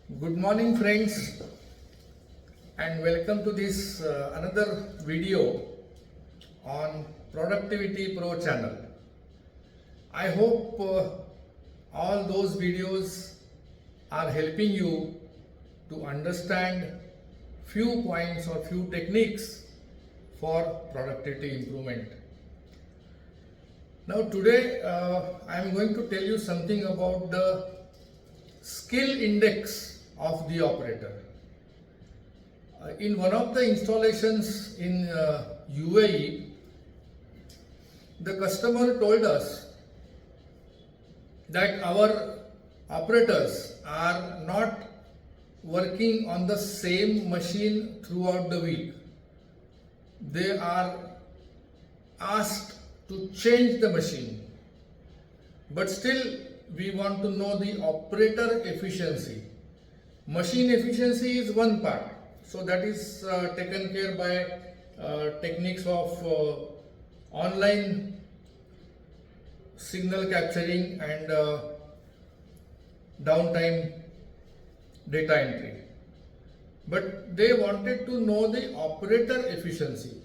Good morning, friends, and welcome to this another video on Productivity Pro channel. I hope all those videos are helping you to understand few points or few techniques for productivity improvement. Now today I am going to tell you something about the skill index of the operator. In one of the installations in UAE, the customer told us that our operators are not working on the same machine throughout the week. They are asked to change the machine, but still we want to know the operator efficiency. Machine efficiency is one part, so that is taken care by techniques of online signal capturing and downtime data entry. But they wanted to know the operator efficiency,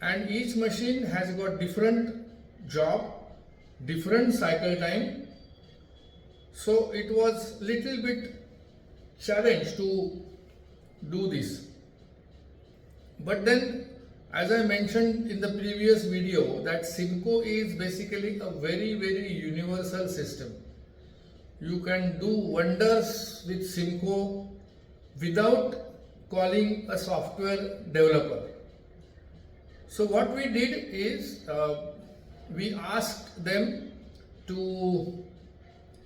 and each machine has got different job, different cycle time, so it was little bit challenge to do this. But then, as I mentioned in the previous video, that Simco is basically a very universal system. You can do wonders with Simco without calling a software developer. So what we did is we asked them to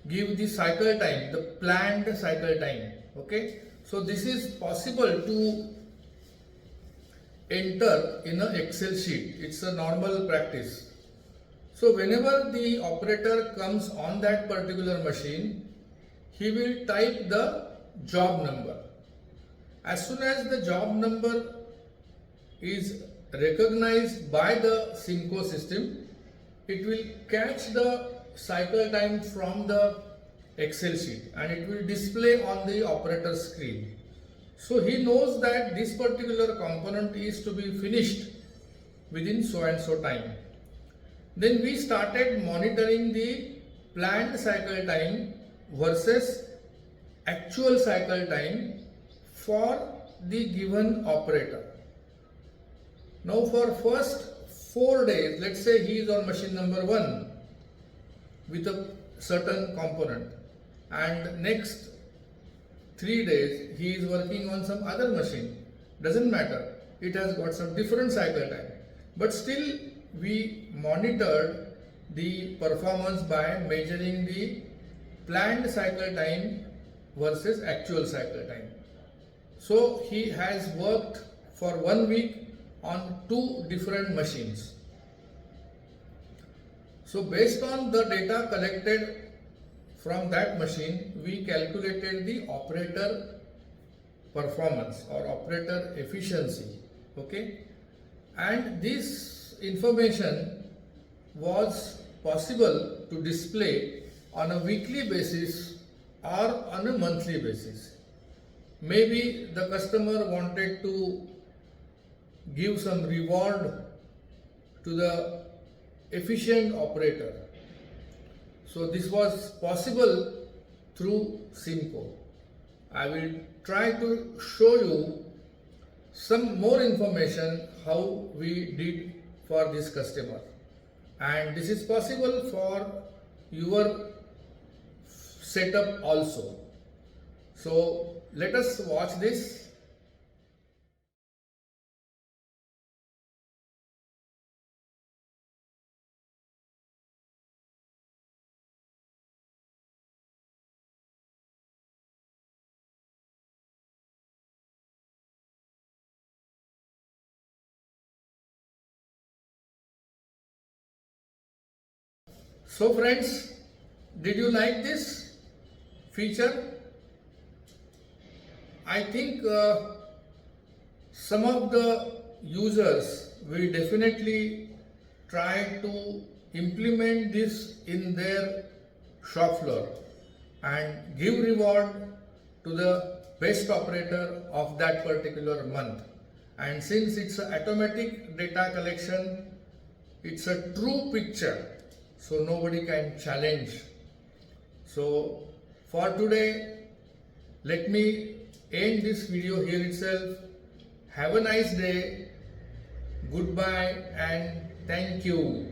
give the cycle time, the planned cycle time. Okay, so this is possible to enter in an Excel sheet. It's a normal practice. So whenever the operator comes on that particular machine, he will type the job number. As soon as the job number is recognized by the Simco system, it will catch the cycle time from the Excel sheet and it will display on the operator screen. So he knows that this particular component is to be finished within so and so time. Then we started monitoring the planned cycle time versus actual cycle time for the given operator. Now for first 4 days, let's say he is on machine number 1 with a certain component, and next 3 days he is working on some other machine. Doesn't matter, it has got some different cycle time, but still we monitored the performance by measuring the planned cycle time versus actual cycle time. So he has worked for 1 week on 2 different machines. So based on the data collected from that machine, we calculated the operator performance or operator efficiency. Okay, and this information was possible to display on a weekly basis or on a monthly basis. Maybe the customer wanted to give some reward to the efficient operator. So this was possible through Simco. I will try to show you some more information how we did for this customer, and this is possible for your setup also. So let us watch this. So friends, did you like this feature? I think some of the users will definitely try to implement this in their shop floor and give reward to the best operator of that particular month. And since it's an automatic data collection, it's a true picture, so nobody can challenge. So for today, let me end this video here itself. Have a nice day. Goodbye and thank you.